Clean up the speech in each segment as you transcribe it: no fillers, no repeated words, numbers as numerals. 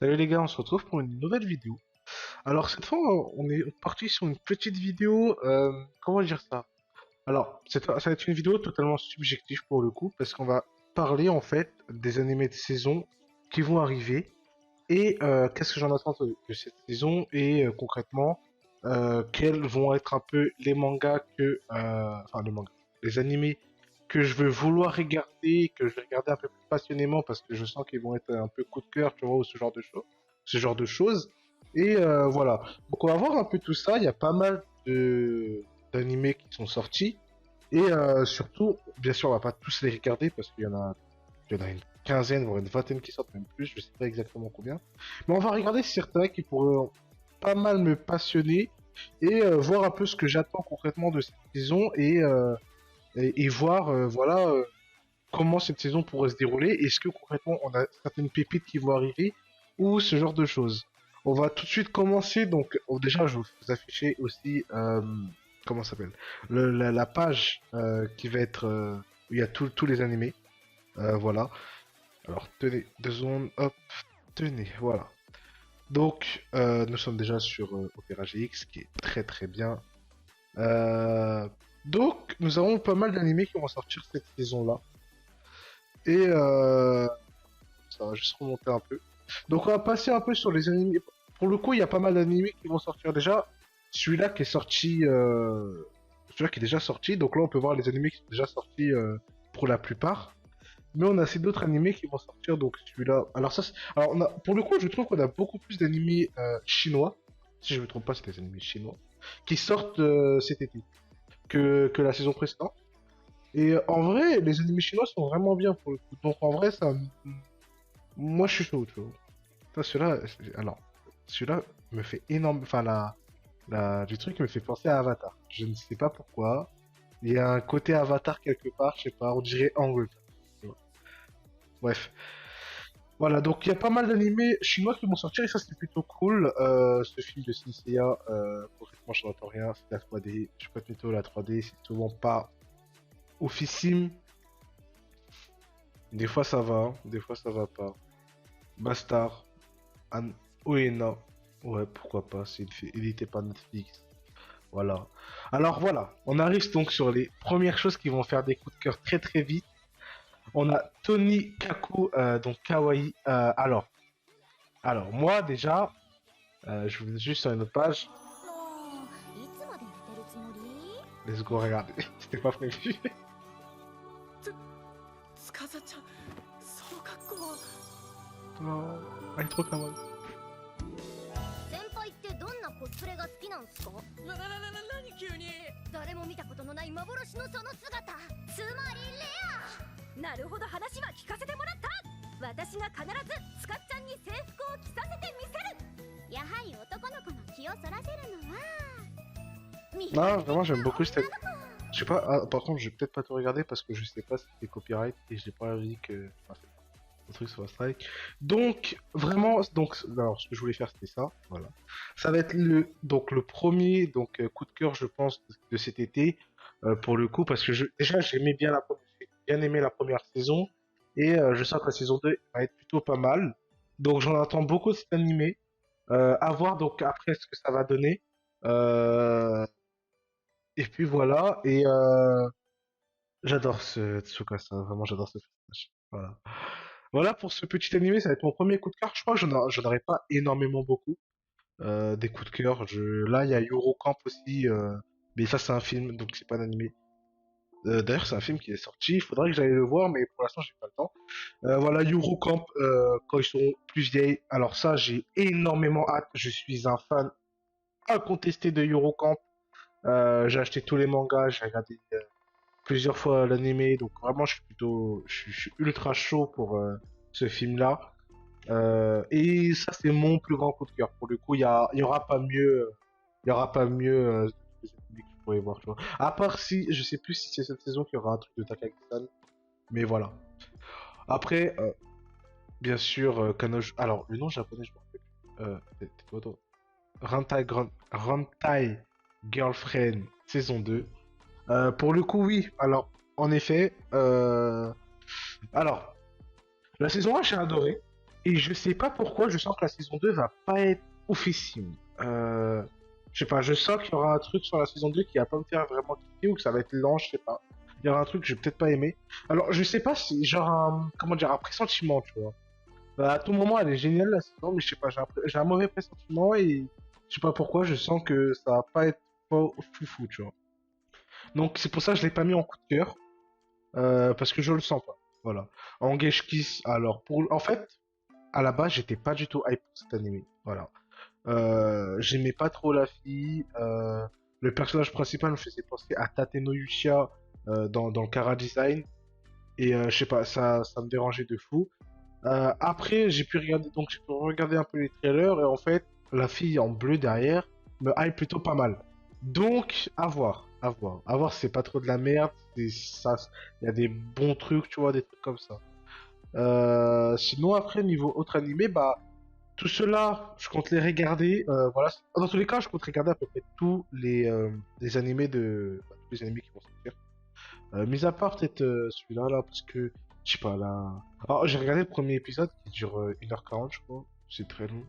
Salut les gars, on se retrouve pour une nouvelle vidéo. Alors cette fois, on est parti sur une petite vidéo, comment dire ça? Alors, ça va être une vidéo totalement subjective pour le coup, parce qu'on va parler en fait des animés de saison qui vont arriver, et qu'est-ce que j'en attends de cette saison, et concrètement, quels vont être un peu les mangas enfin les mangas, les animés que je veux vouloir regarder, que je vais regarder un peu plus passionnément parce que je sens qu'ils vont être un peu coup de cœur, tu vois, ou ce genre de choses. Et voilà. Donc on va voir un peu tout ça. Il y a pas mal de d'animés qui sont sortis. Et surtout, bien sûr, on va pas tous les regarder parce il y en a une quinzaine, voire une vingtaine qui sortent, même plus, je sais pas exactement combien. Mais on va regarder certains qui pourraient pas mal me passionner et voir un peu ce que j'attends concrètement de cette saison et voir voilà comment cette saison pourrait se dérouler. Est-ce que concrètement on a certaines pépites qui vont arriver ou ce genre de choses. On va tout de suite commencer. Donc déjà je vais vous afficher aussi comment ça s'appelle la page qui va être où il y a tous les animés. Voilà. Alors tenez 2 secondes. Hop. Tenez. Voilà. Donc nous sommes déjà sur Opera GX qui est très très bien. Euh, donc, nous avons pas mal d'animés qui vont sortir cette saison-là. Et ça va juste remonter un peu. Donc, on va passer un peu sur les animés. Pour le coup, il y a pas mal d'animés qui vont sortir déjà. Celui-là qui est sorti. Celui-là qui est déjà sorti. Donc là, on peut voir les animés qui sont déjà sortis pour la plupart. Mais on a ces d'autres animés qui vont sortir. Donc, celui-là. Alors, alors pour le coup, je trouve qu'on a beaucoup plus d'animés chinois. Si je me trompe pas, c'est des animés chinois. Qui sortent cet été. Que la saison précédente. Et en vrai, les animés chinois sont vraiment bien pour le coup. Donc en vrai, ça, moi je suis chaud, tu vois. Ça, alors, celui-là me fait énorme. Enfin, du truc me fait penser à Avatar. Je ne sais pas pourquoi. Il y a un côté Avatar quelque part, je sais pas, on dirait Angle. Tu vois. Bref. Voilà, donc il y a pas mal d'animés chinois qui vont sortir et ça c'est plutôt cool. Ce film de Senseiya, concrètement je n'entends rien, c'est la 3D. Je peux plutôt la 3D, c'est souvent pas oufissime. Des fois ça va, des fois ça va pas. Bastard, An Oena, ouais pourquoi pas, il était pas Netflix. Voilà. Alors voilà, on arrive donc sur les premières choses qui vont faire des coups de cœur très très vite. On a Tony Kaku, donc Kawaii. Alors moi déjà, je vous mets juste sur une autre page. もういつまで寝てるつもり？ Let's go regarder. C'était pas prévu. Oh, elle est trop kawaii. 先輩ってどんなコスプレが好きなんすか？なるほど話は聞かせてもらった。つまりレア。なるほど話は聞かせてもらった。私が必ず使っちゃんに制服を着させてみせる。やはり男の子の気をそらせるのは見た目。Non, vraiment, j'aime beaucoup cette. Je sais pas, par contre, je vais peut-être pas tout regarder parce que je sais pas si c'est copyright et j'ai pas envie que enfin, le truc soit strike. Donc, vraiment, alors, ce que je voulais faire, c'était ça, voilà. Ça va être le premier, coup de cœur, je pense, de cet été, pour le coup, parce que déjà, j'ai bien aimé la première saison, et je sens que la saison 2 va être plutôt pas mal. Donc, j'en attends beaucoup de cet animé. À voir, donc, après, ce que ça va donner. Euh, et puis voilà, et j'adore ce Tsukasa, vraiment j'adore ce personnage. Voilà. Voilà pour ce petit animé, ça va être mon premier coup de cœur. Je crois que j'en aurais pas énormément beaucoup des coups de cœur. Là, il y a Eurocamp aussi, mais ça c'est un film, donc c'est pas un animé. D'ailleurs, c'est un film qui est sorti. Il faudrait que j'aille le voir, mais pour l'instant, j'ai pas le temps. Voilà, Eurocamp quand ils seront plus vieilles. Alors ça, j'ai énormément hâte. Je suis un fan incontesté de Eurocamp. J'ai acheté tous les mangas, j'ai regardé plusieurs fois l'animé, donc vraiment je suis ultra chaud pour ce film-là. Et ça c'est mon plus grand coup de cœur. Pour le coup, il y aura pas mieux, il y aura pas mieux que cet animé que je pourrais voir, tu vois. À part si, je sais plus si c'est cette saison qu'il y aura un truc de Takagi-san, mais voilà. Après, bien sûr, alors le nom japonais je me rappelle plus. C'était quoi d'autre Rantai Girlfriend saison 2. Pour le coup, oui. Alors, en effet, alors, la saison 1, j'ai adoré. Et je sais pas pourquoi, je sens que la saison 2 va pas être oufissime. Je sais pas, je sens qu'il y aura un truc sur la saison 2 qui va pas me faire vraiment kiffer ou que ça va être lent, je sais pas. Il y aura un truc que je vais peut-être pas aimer. Alors, je sais pas si, genre, comment dire, un pressentiment, tu vois. Bah, à tout moment, elle est géniale la saison, mais je sais pas, j'ai un mauvais pressentiment et je sais pas pourquoi, je sens que ça va pas être pas foufou, tu vois. Donc, c'est pour ça que je l'ai pas mis en coup de cœur, parce que je le sens pas. Voilà. Engage Kiss, alors, en fait, à la base, j'étais pas du tout hype pour cet animé. Voilà. J'aimais pas trop la fille. Le personnage principal me faisait penser à Tateno Yushia dans le Kara Design. Et je sais pas, ça me dérangeait de fou. Après, j'ai pu regarder un peu les trailers et en fait, la fille en bleu derrière me hype plutôt pas mal. Donc, à voir, à voir. À voir si c'est pas trop de la merde, ça, il y a des bons trucs, tu vois, des trucs comme ça. Sinon, après, niveau autre animé, bah, tout cela, je compte les regarder. Voilà. Dans tous les cas, je compte regarder à peu près tous les animés tous les animés qui vont sortir. Mis à part peut-être celui-là, là, parce que, je sais pas, là... Alors, j'ai regardé le premier épisode qui dure 1h40, je crois. C'est très long.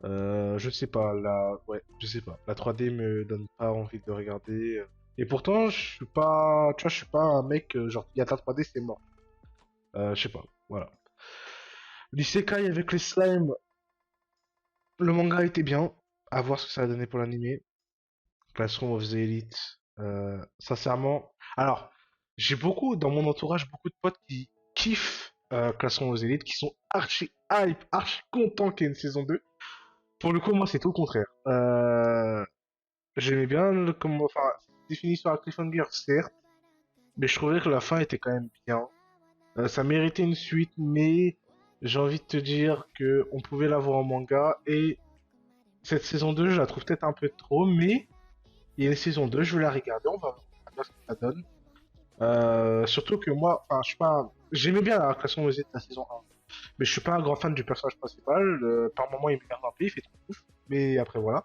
Je sais pas, ouais, je sais pas. La 3D me donne pas envie de regarder. Et pourtant, je suis pas... Tu vois, je suis pas un mec, genre, il y a de la 3D, c'est mort. Je sais pas, voilà. L'isekai avec les slimes, le manga était bien. À voir ce que ça va donner pour l'animé. Classroom of the Elite. Sincèrement. Alors, j'ai dans mon entourage, beaucoup de potes qui kiffent Classroom of the Elite, qui sont archi hype, archi contents qu'il y ait une saison 2. Pour le coup, moi, c'est tout le contraire. J'aimais bien enfin, c'est fini sur la cliffhanger, certes, mais je trouvais que la fin était quand même bien. Ça méritait une suite, mais j'ai envie de te dire que on pouvait l'avoir en manga et cette saison 2, je la trouve peut-être un peu trop, mais il y a une saison 2, je vais la regarder, on va voir ce que ça donne. Surtout que moi, enfin, je suis pas, j'aimais bien la création de la saison 1, mais je suis pas un grand fan du personnage principal. Par moment, il m'énerve un peu, il fait trop ouf, mais après voilà.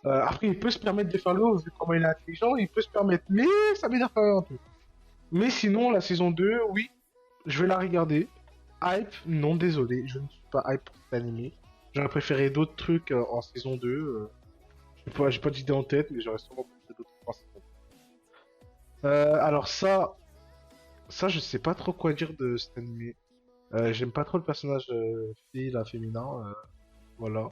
Après, il peut se permettre de faire l'eau, vu comment il est intelligent, il peut se permettre, mais ça m'énerve quand même un peu. Mais sinon, la saison 2, oui, je vais la regarder. Hype, non, désolé, je ne suis pas hype pour cet animé. J'aurais préféré d'autres trucs en saison 2. J'ai pas d'idée en tête, mais j'aurais sûrement préféré d'autres trucs en saison 2. Alors ça, je sais pas trop quoi dire de cet animé. J'aime pas trop le personnage fille, là, féminin. Voilà.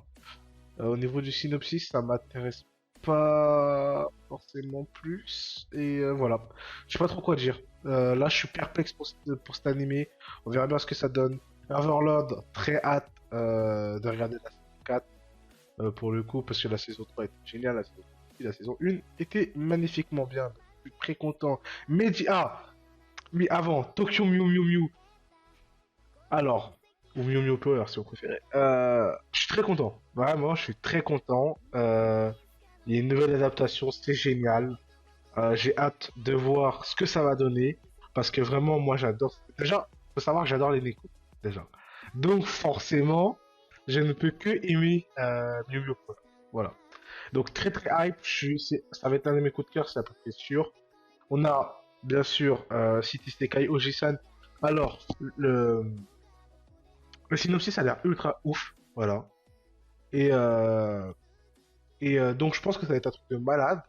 Au niveau du synopsis, ça m'intéresse pas forcément plus. Et voilà. Je sais pas trop quoi dire. Là, je suis perplexe pour cet animé. On verra bien ce que ça donne. Overlord, très hâte de regarder la saison 4 pour le coup, parce que la saison 3 était géniale. La saison 1 était magnifiquement bien. Donc, je suis très content. Mais avant, Tokyo Mew Mew Mew. Alors, ou Mew Mew Power si vous préférez. Je suis très content. Vraiment, je suis très content. Il y a une nouvelle adaptation, c'est génial. J'ai hâte de voir ce que ça va donner. Parce que vraiment, moi, j'adore. Déjà, faut savoir que j'adore les Neko. Déjà. Donc, forcément, je ne peux que aimer Mew Mew Power. Voilà. Donc, très très hype. Ça va être un de mes coups de cœur, c'est à peu près sûr. On a, bien sûr, City Sekai Oji-san. Alors, le synopsis a l'air ultra ouf. Voilà. Et, euh, donc, je pense que ça va être un truc de malade.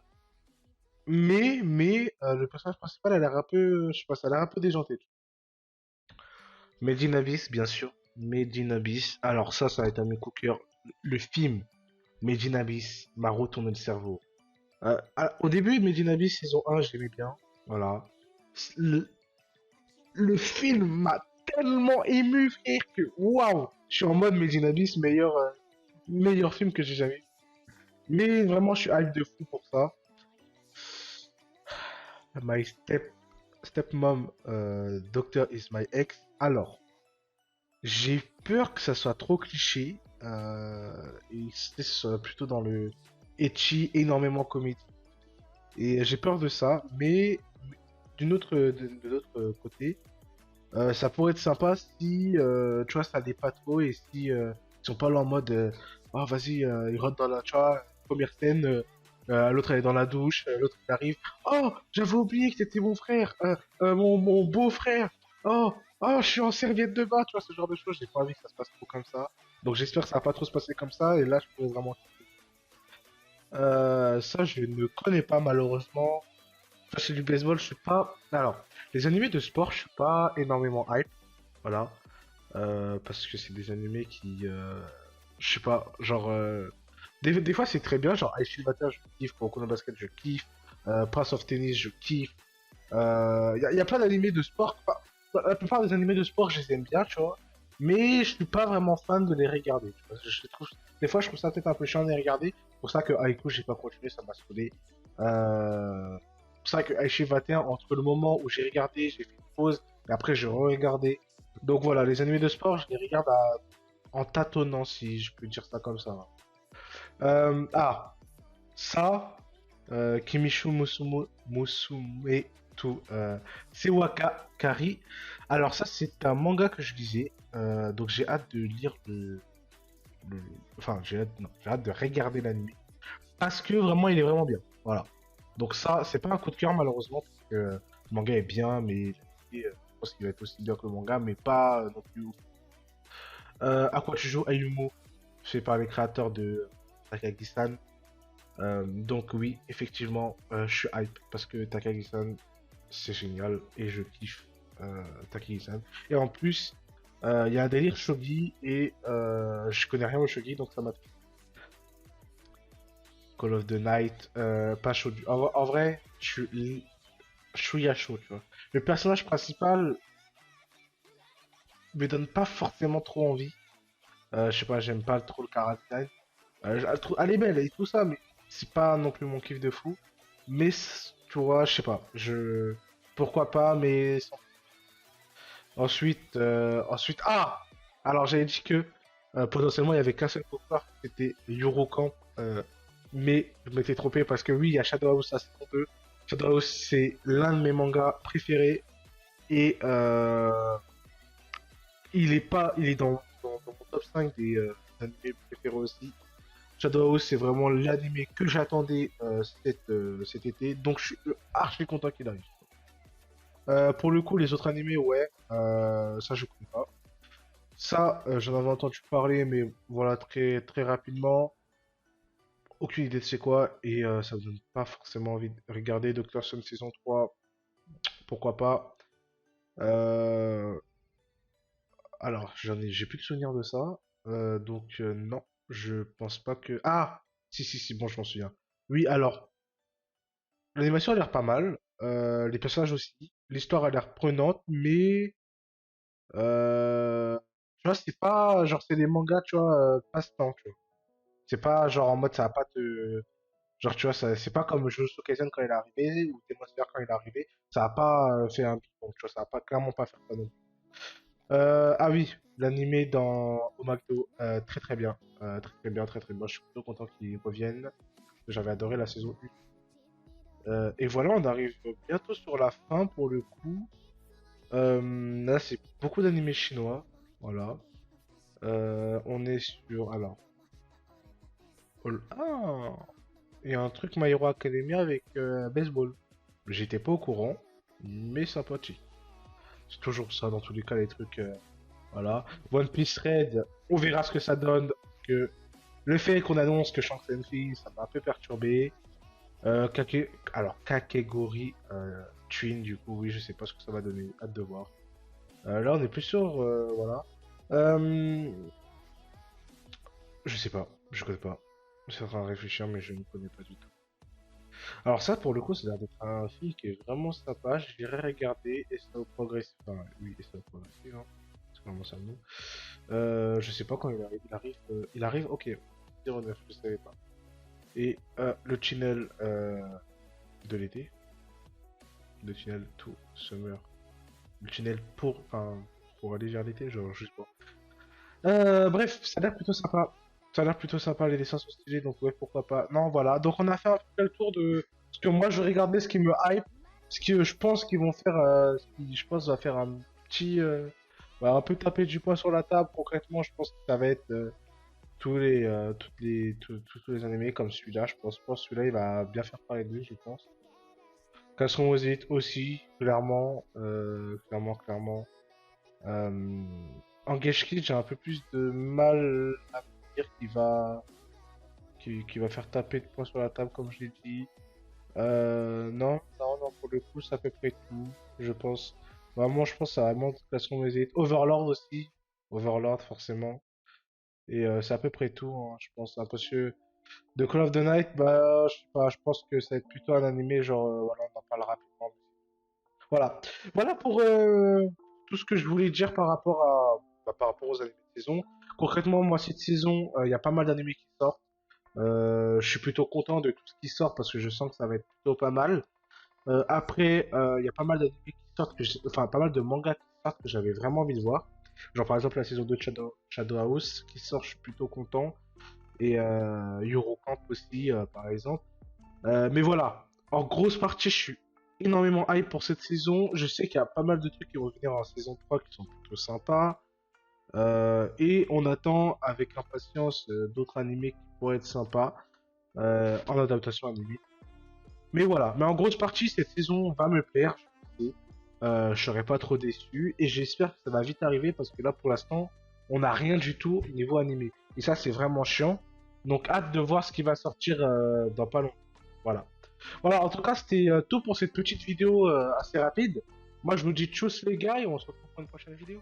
Mais le personnage principal a l'air un peu, je sais pas, ça a l'air un peu déjanté. Made in Abyss, bien sûr. Made in Abyss. Alors ça va être un de mes coups de cœur. Le film Made in Abyss m'a retourné le cerveau. Au début, Made in Abyss saison 1, je l'aimais bien. Voilà. Le, le film m'a tellement ému, frère, que waouh! Je suis en mode Made in Abyss, meilleur film que j'ai jamais vu. Mais vraiment, je suis hype de fou pour ça. My stepmom, Doctor is my ex. Alors, j'ai peur que ça soit trop cliché. Et que ce soit plutôt dans le etchi, énormément comédie. Et j'ai peur de ça, mais de l'autre côté, ça pourrait être sympa si, tu vois, ça dépasse pas trop et si ils sont pas là en mode, oh vas-y, il rentre dans la, tu vois, première scène, l'autre elle est dans la douche, l'autre il arrive, oh j'avais oublié que c'était mon frère, mon beau-frère, oh Oh, je suis en serviette de bain, tu vois, ce genre de choses. J'ai pas envie que ça se passe trop comme ça. Donc j'espère que ça va pas trop se passer comme ça. Et là, je pourrais vraiment. Ça, je ne connais pas malheureusement. Ça, c'est du baseball, je suis pas. Alors, les animés de sport, je suis pas énormément hype. Voilà. Parce que c'est des animés qui. Je sais pas, genre. Des fois, c'est très bien. Genre, Ice Fighter, je kiffe. Kuroko no Basket, je kiffe. Prince of Tennis, je kiffe. Y a plein d'animés de sport. La plupart des animés de sport, je les aime bien, tu vois. Mais je suis pas vraiment fan de les regarder. Tu vois. Des fois, je trouve ça peut-être un peu chiant de les regarder. C'est pour ça que Haikyuu, j'ai pas continué, ça m'a saoulé. C'est pour ça que Aichi 21, entre le moment où j'ai regardé, j'ai fait une pause, et après j'ai re-regardé. Donc voilà, les animés de sport, je les regarde en tâtonnant, si je peux dire ça comme ça. Ah, ça, Kimishu Musume to Sewaka Kari. Alors ça, c'est un manga que je lisais. Donc j'ai hâte de lire le- Enfin, j'ai hâte, non, j'ai hâte de regarder l'anime. Parce que vraiment, il est vraiment bien. Voilà. Donc ça, c'est pas un coup de cœur malheureusement, parce que le manga est bien, mais l'anime, je pense qu'il va être aussi bien que le manga, mais pas non plus ouf. À quoi tu joues Ayumu, fait par les créateurs de Takagi-san. Donc oui, effectivement, je suis hype parce que Takagi-san, c'est génial et je kiffe Takagi-san. Et en plus, il y a un délire shogi et je connais rien au shogi, donc ça m'a Call of the Night, pas chaud. En vrai, je suis à chaud, tu vois. Le personnage principal me donne pas forcément trop envie. Je sais pas, j'aime pas trop le caractère. Elle est belle et tout ça, mais c'est pas non plus mon kiff de fou. Mais tu vois, je sais pas, pourquoi pas, mais ensuite, alors j'avais dit que potentiellement il y avait qu'un seul coffre, c'était Yorokamp, mais je m'étais trompé parce que oui, il y a Shadow House à saison 2. Shadow House, c'est l'un de mes mangas préférés et il est dans mon top 5 des animés préférés aussi. Shadow House, c'est vraiment l'animé que j'attendais cet été, donc je suis archi content qu'il arrive. Pour le coup, les autres animés, ouais, ça je connais pas. Ça, j'en avais entendu parler, mais voilà, très très rapidement. Aucune idée de c'est quoi, et ça me donne pas forcément envie de regarder Doctor Stone saison 3, pourquoi pas. Euh, alors, j'ai plus de souvenirs de ça, donc non, je pense pas que... Ah! Si, bon, je m'en souviens. Oui, alors, l'animation a l'air pas mal, les personnages aussi, l'histoire a l'air prenante, mais tu vois, c'est pas genre c'est des mangas, tu vois, passe-temps, tu vois. C'est pas genre en mode ça va pas te genre tu vois, c'est pas comme Jujutsu Kaisen quand il est arrivé ou Demon Slayer quand il est arrivé, ça a pas fait un big bang, tu vois, ça a pas clairement pas fait ça non plus. Ah oui, l'animé dans Omagdo, très très bien, très très bien, très très bien. Je suis plutôt content qu'ils reviennent. J'avais adoré la saison 1. Et voilà, on arrive bientôt sur la fin pour le coup. Là, c'est beaucoup d'animés chinois. Voilà. On est sur. Alors. Ah! Il y a un truc My Hero Academia avec baseball. J'étais pas au courant, mais sympathique. C'est toujours ça, dans tous les cas, les trucs. Voilà. One Piece Red, on verra ce que ça donne. Que le fait qu'on annonce que Shanks and Fils, ça m'a un peu perturbé. Alors, Kakegori Twin, du coup, oui, je sais pas ce que ça va donner. Hâte de voir. Là, on est plus sur. Voilà. Euh, Je sais pas, je connais pas. Je suis en train de réfléchir, mais je ne connais pas du tout. Alors ça, pour le coup, c'est l'air d'être un film qui est vraiment sympa. J'irai regarder et ça au progressif. Enfin, oui, et ça au progressif, hein. C'est vraiment ça, nous. Je sais pas quand il arrive. Il arrive, ok. 09, je savais pas. Et le tunnel de l'été. Le tunnel to summer. Le tunnel pour aller vers l'été, genre juste pour. Bref, ça a l'air plutôt sympa. Ça a l'air plutôt sympa, les dessins sont stylés, donc ouais, pourquoi pas. Non, voilà. Donc on a fait un peu le tour de ce que moi je regardais, ce qui me hype, ce que je pense qu'ils vont faire, ce qui je pense va faire un petit, un peu taper du poing sur la table. Concrètement, je pense que ça va être tous les animés comme celui-là. Je pense que celui-là il va bien faire parler de lui, je pense. Castron aux élites aussi, clairement, clairement. Euh, Engage Kid, j'ai un peu plus de mal à me dire qu'il va faire taper de points sur la table, comme je l'ai dit. Non, pour le coup, c'est à peu près tout, je pense. Vraiment, je pense que ça va vraiment classement mes élites. Overlord aussi. Overlord, forcément. Et c'est à peu près tout, hein, je pense. Hein, parce que de Call of the Night, bah, je sais pas, je pense que ça va être plutôt un animé, genre, voilà, on en parle rapidement. Voilà. Voilà pour tout ce que je voulais dire par rapport aux animés de saison. Concrètement, moi, cette saison, il y a pas mal d'animés qui sortent. Je suis plutôt content de tout ce qui sort parce que je sens que ça va être plutôt pas mal. Après, il y a pas mal d'animés qui sortent, enfin pas mal de mangas qui sortent que j'avais vraiment envie de voir. Genre par exemple la saison 2 de Shadow House qui sort, je suis plutôt content. Et Eurocamp aussi, par exemple. Mais voilà, en grosse partie, je suis énormément hype pour cette saison. Je sais qu'il y a pas mal de trucs qui vont venir en saison 3 qui sont plutôt sympas. Et on attend avec impatience d'autres animés qui pourraient être sympas en adaptation animée. Mais voilà, mais en grosse partie, cette saison va me plaire, je sais. Je serai pas trop déçu et j'espère que ça va vite arriver parce que là, pour l'instant, on n'a rien du tout niveau animé. Et ça, c'est vraiment chiant. Donc, hâte de voir ce qui va sortir dans pas longtemps. Voilà. Voilà, en tout cas, c'était tout pour cette petite vidéo assez rapide. Moi, je vous dis tchuss les gars et on se retrouve pour une prochaine vidéo.